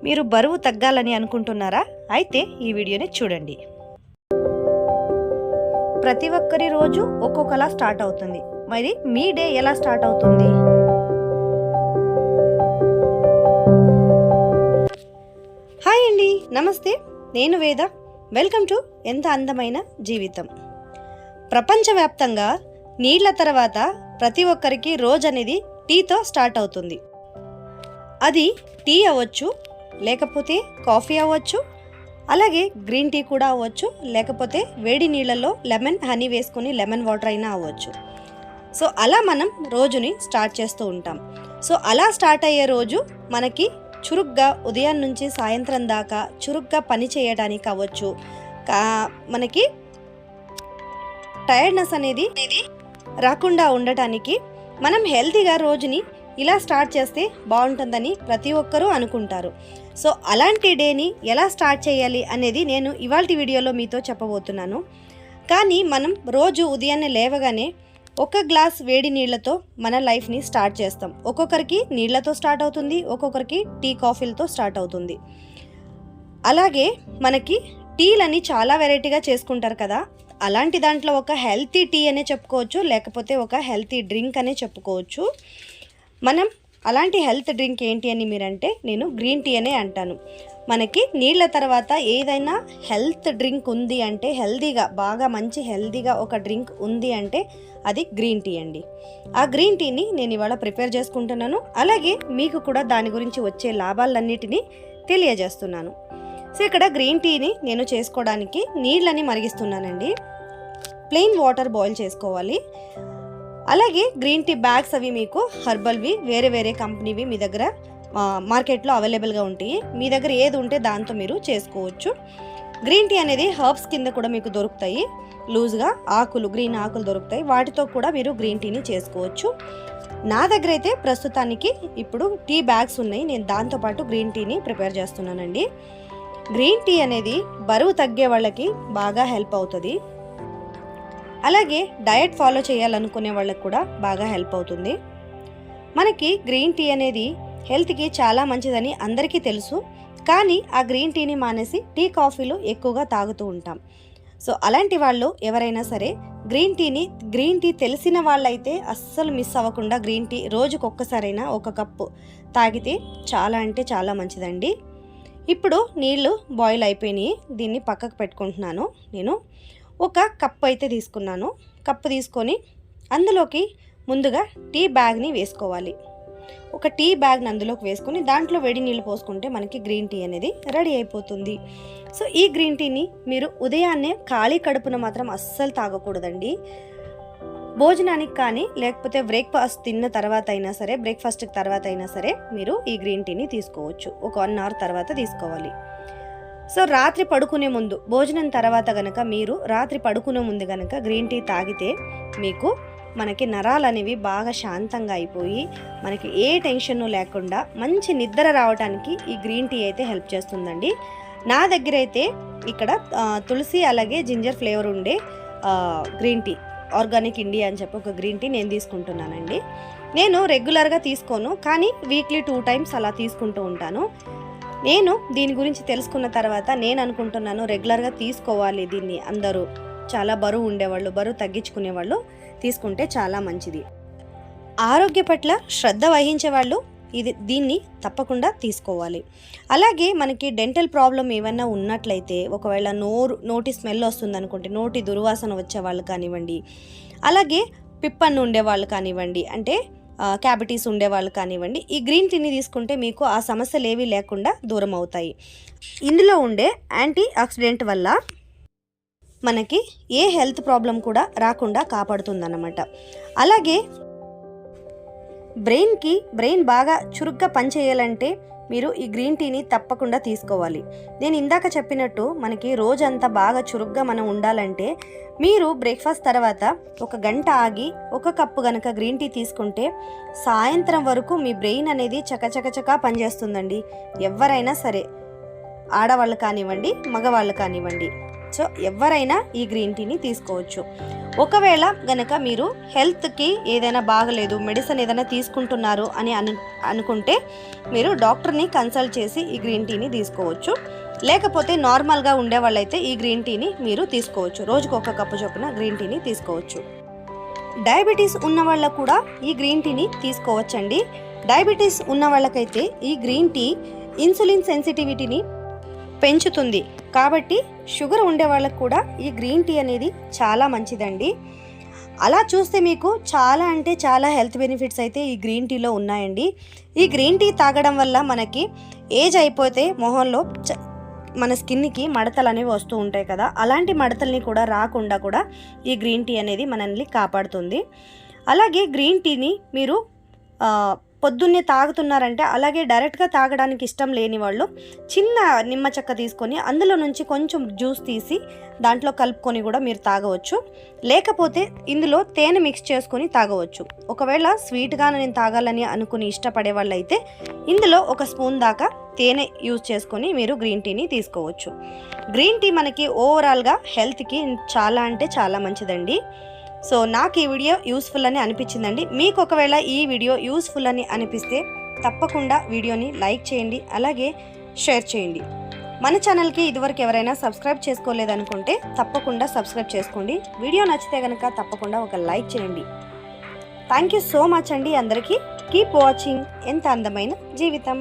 మీరు బరువు తగ్గాలని అనుకుంటున్నారా? అయితే ఈ వీడియోని చూడండి. ప్రతి ఒక్కరి రోజు ఒక్కొక్కలా స్టార్ట్ అవుతుంది. మరి మీ డే ఎలా స్టార్ట్ అవుతుంది? హాయ్ అండి, నమస్తే. నేను వేద. వెల్కమ్ టు ఎంత అందమైన జీవితం. ప్రపంచవ్యాప్తంగా నీళ్ల తర్వాత ప్రతి ఒక్కరికి రోజు అనేది టీతో స్టార్ట్ అవుతుంది. అది టీ అవ్వచ్చు, లేకపోతే కాఫీ అవ్వచ్చు, అలాగే గ్రీన్ టీ కూడా అవ్వచ్చు, లేకపోతే వేడి నీళ్ళల్లో లెమన్ హనీ వేసుకుని లెమన్ వాటర్ అయినా అవ్వచ్చు. సో అలా మనం రోజుని స్టార్ట్ చేస్తూ ఉంటాం. సో అలా స్టార్ట్ అయ్యే రోజు మనకి చురుగ్గా ఉదయం నుంచి సాయంత్రం దాకా చురుగ్గా పని చేయడానికి అవ్వచ్చు. మనకి టైర్డ్నెస్ అనేది రాకుండా ఉండటానికి మనం హెల్తీగా రోజుని ఇలా స్టార్ట్ చేస్తే బాగుంటుందని ప్రతి ఒక్కరూ అనుకుంటారు. సో అలాంటి డేని ఎలా స్టార్ట్ చేయాలి అనేది నేను ఇవాల్టి వీడియోలో మీతో చెప్పబోతున్నాను. కానీ మనం రోజు ఉదయాన్నే లేవగానే ఒక గ్లాస్ వేడి నీళ్లతో మన లైఫ్ని స్టార్ట్ చేస్తాం. ఒక్కొక్కరికి నీళ్లతో స్టార్ట్ అవుతుంది, ఒక్కొక్కరికి టీ కాఫీలతో స్టార్ట్ అవుతుంది. అలాగే మనకి టీలని చాలా వెరైటీగా చేసుకుంటారు కదా. అలాంటి దాంట్లో ఒక హెల్తీ టీ అనే చెప్పుకోవచ్చు, లేకపోతే ఒక హెల్తీ డ్రింక్ అనే చెప్పుకోవచ్చు. మనం అలాంటి హెల్త్ డ్రింక్ ఏంటి అని మీరంటే నేను గ్రీన్ టీ అనే అంటాను. మనకి నీళ్ళ తర్వాత ఏదైనా హెల్త్ డ్రింక్ ఉంది అంటే, హెల్తీగా బాగా మంచి హెల్తీగా ఒక డ్రింక్ ఉంది అంటే అది గ్రీన్ టీ అండి. ఆ గ్రీన్ టీని నేను ఇవాళ ప్రిపేర్ చేసుకుంటున్నాను. అలాగే మీకు కూడా దాని గురించి వచ్చే లాభాలన్నిటినీ తెలియజేస్తున్నాను. సో ఇక్కడ గ్రీన్ టీని నేను చేసుకోవడానికి నీళ్ళని మరిగిస్తున్నానండి. ప్లెయిన్ వాటర్ బాయిల్ చేసుకోవాలి. అలాగే గ్రీన్ టీ బ్యాగ్స్ అవి మీకు హర్బల్వి వేరే వేరే కంపెనీవి మీ దగ్గర మార్కెట్లో అవైలబుల్గా ఉంటాయి. మీ దగ్గర ఏది ఉంటే దాంతో మీరు చేసుకోవచ్చు. గ్రీన్ టీ అనేది హర్బ్స్ కింద కూడా మీకు దొరుకుతాయి. లూజ్గా ఆకులు, గ్రీన్ ఆకులు దొరుకుతాయి. వాటితో కూడా మీరు గ్రీన్ టీని చేసుకోవచ్చు. నా దగ్గర అయితే ప్రస్తుతానికి ఇప్పుడు టీ బ్యాగ్స్ ఉన్నాయి. నేను దాంతోపాటు గ్రీన్ టీని ప్రిపేర్ చేస్తున్నానండి. గ్రీన్ టీ అనేది బరువు తగ్గే వాళ్ళకి బాగా హెల్ప్ అవుతుంది. అలాగే డయట్ ఫాలో చేయాలనుకునే వాళ్ళకి కూడా బాగా హెల్ప్ అవుతుంది. మనకి గ్రీన్ టీ అనేది హెల్త్కి చాలా మంచిదని అందరికీ తెలుసు. కానీ ఆ గ్రీన్ టీని మానేసి టీ కాఫీలు ఎక్కువగా తాగుతూ ఉంటాం. సో అలాంటి వాళ్ళు ఎవరైనా సరే గ్రీన్ టీ తెలిసిన వాళ్ళైతే అస్సలు మిస్ అవ్వకుండా గ్రీన్ టీ రోజుకొక్కసారైనా ఒక కప్పు తాగితే చాలా అంటే చాలా మంచిదండి. ఇప్పుడు నీళ్ళు బాయిల్ అయిపోయినాయి. దీన్ని పక్కకు పెట్టుకుంటున్నాను. నేను ఒక కప్పు అయితే తీసుకున్నాను. కప్పు తీసుకొని అందులోకి ముందుగా టీ బ్యాగ్ని వేసుకోవాలి. ఒక టీ బ్యాగ్ని అందులోకి వేసుకొని దాంట్లో వేడి నీళ్ళు పోసుకుంటే మనకి గ్రీన్ టీ అనేది రెడీ అయిపోతుంది. సో ఈ గ్రీన్ టీని మీరు ఉదయాన్నే ఖాళీ కడుపున మాత్రం అస్సలు తాగకూడదండి. భోజనానికి కానీ లేకపోతే బ్రేక్ఫాస్ట్ తిన్న తర్వాత అయినా సరే, బ్రేక్ఫాస్ట్కి తర్వాత అయినా సరే మీరు ఈ గ్రీన్ టీని తీసుకోవచ్చు. ఒక 1 అవర్ తర్వాత తీసుకోవాలి. సో రాత్రి పడుకునే ముందు, భోజనం తర్వాత కనుక మీరు రాత్రి పడుకునే ముందు కనుక గ్రీన్ టీ తాగితే మీకు మనకి నరాలు అనేవి బాగా శాంతంగా అయిపోయి మనకి ఏ టెన్షన్ లేకుండా మంచి నిద్ర రావడానికి ఈ గ్రీన్ టీ అయితే హెల్ప్ చేస్తుందండి. నా దగ్గర అయితే ఇక్కడ తులసి అలాగే జింజర్ ఫ్లేవర్ ఉండే గ్రీన్ టీ, ఆర్గానిక్ ఇండియా అని చెప్పి ఒక గ్రీన్ టీ నేను తీసుకుంటున్నానండి. నేను రెగ్యులర్గా తీసుకోను, కానీ వీక్లీ 2 టైమ్స్ అలా తీసుకుంటూ ఉంటాను. నేను దీని గురించి తెలుసుకున్న తర్వాత నేను అనుకుంటున్నాను రెగ్యులర్గా తీసుకోవాలి దీన్ని. అందరూ చాలా బరువు ఉండేవాళ్ళు, బరువు తగ్గించుకునే వాళ్ళు తీసుకుంటే చాలా మంచిది. ఆరోగ్య పట్ల శ్రద్ధ వహించే వాళ్ళు దీన్ని తప్పకుండా తీసుకోవాలి. అలాగే మనకి డెంటల్ ప్రాబ్లం ఏమైనా ఉన్నట్లయితే, ఒకవేళ నోటి స్మెల్ వస్తుంది అనుకుంటే, నోటి దుర్వాసన వచ్చే వాళ్ళు కానివ్వండి, అలాగే పిప్పన్ను ఉండేవాళ్ళు కానివ్వండి, అంటే క్యావిటీస్ ఉండేవాళ్ళు కానివ్వండి, ఈ గ్రీన్ టీని తీసుకుంటే మీకు ఆ సమస్యలు ఏవి లేకుండా దూరం అవుతాయి. ఇందులో ఉండే యాంటీ ఆక్సిడెంట్ వల్ల మనకి ఏ హెల్త్ ప్రాబ్లం కూడా రాకుండా కాపాడుతుందన్నమాట. అలాగే బ్రెయిన్ బాగా చురుగ్గా పనిచేయాలంటే మీరు ఈ గ్రీన్ టీని తప్పకుండా తీసుకోవాలి. నేను ఇందాక చెప్పినట్టు మనకి రోజంతా బాగా చురుగ్గా మనం ఉండాలంటే మీరు బ్రేక్ఫాస్ట్ తర్వాత 1 గంట ఆగి 1 కప్పు కనుక గ్రీన్ టీ తీసుకుంటే సాయంత్రం వరకు మీ బ్రెయిన్ అనేది చకచకచకా పనిచేస్తుందండి. ఎవరైనా సరే, ఆడవాళ్ళు కానివ్వండి, మగవాళ్ళు కానివ్వండి, సో ఎవరైనా ఈ గ్రీన్ టీని తీసుకోవచ్చు. ఒకవేళ గనక మీరు హెల్త్కి ఏదైనా బాగలేదు, మెడిసిన్ ఏదైనా తీసుకుంటున్నారు అని అనుకుంటే మీరు డాక్టర్ని కన్సల్ట్ చేసి ఈ గ్రీన్ టీని తీసుకోవచ్చు. లేకపోతే నార్మల్గా ఉండే వాళ్ళైతే ఈ గ్రీన్ టీని మీరు తీసుకోవచ్చు. రోజుకు 1 కప్పు చొప్పున గ్రీన్ టీని తీసుకోవచ్చు. డయాబెటీస్ ఉన్న వాళ్ళకు కూడా ఈ గ్రీన్ టీని తీసుకోవచ్చండి. డయాబెటీస్ ఉన్న వాళ్ళకైతే ఈ గ్రీన్ టీ ఇన్సులిన్ సెన్సిటివిటీని పెంచుతుంది. కాబట్టి షుగర్ ఉండే వాళ్ళకు కూడా ఈ గ్రీన్ టీ అనేది చాలా మంచిదండి. అలా చూస్తే మీకు చాలా అంటే చాలా హెల్త్ బెనిఫిట్స్ అయితే ఈ గ్రీన్ టీలో ఉన్నాయండి. ఈ గ్రీన్ టీ తాగడం వల్ల మనకి ఏజ్ అయిపోతే మొహంలో మన స్కిన్కి మడతలు అనేవి వస్తూ ఉంటాయి కదా, అలాంటి మడతల్ని కూడా రాకుండా కూడా ఈ గ్రీన్ టీ అనేది మనల్ని కాపాడుతుంది. అలాగే గ్రీన్ టీని మీరు పొద్దున్నే తాగుతున్నారంటే, అలాగే డైరెక్ట్గా తాగడానికి ఇష్టం లేని వాళ్ళు చిన్న నిమ్మ చెక్క తీసుకొని అందులో నుంచి కొంచెం జ్యూస్ తీసి దాంట్లో కలుపుకొని కూడా మీరు తాగవచ్చు. లేకపోతే ఇందులో తేనె మిక్స్ చేసుకొని తాగవచ్చు. ఒకవేళ స్వీట్గా నేను తాగాలని అనుకుని ఇష్టపడే వాళ్ళు అయితే ఇందులో 1 స్పూన్ దాకా తేనె యూజ్ చేసుకొని మీరు గ్రీన్ టీని తీసుకోవచ్చు. గ్రీన్ టీ మనకి ఓవరాల్గా హెల్త్కి చాలా అంటే చాలా మంచిదండి. సో నాకు ఈ వీడియో యూస్ఫుల్ అని అనిపించిందండి. మీకు ఒకవేళ ఈ వీడియో యూస్ఫుల్ అని అనిపిస్తే తప్పకుండా వీడియోని లైక్ చేయండి, అలాగే షేర్ చేయండి. మన ఛానల్కి ఇదివరకు ఎవరైనా సబ్స్క్రైబ్ చేసుకోలేదనుకుంటే తప్పకుండా సబ్స్క్రైబ్ చేసుకోండి. వీడియో నచ్చితే కనుక తప్పకుండా ఒక లైక్ చేయండి. థ్యాంక్ యూ సో మచ్ అండి అందరికీ. కీప్ వాచింగ్ ఎంత అందమైన జీవితం.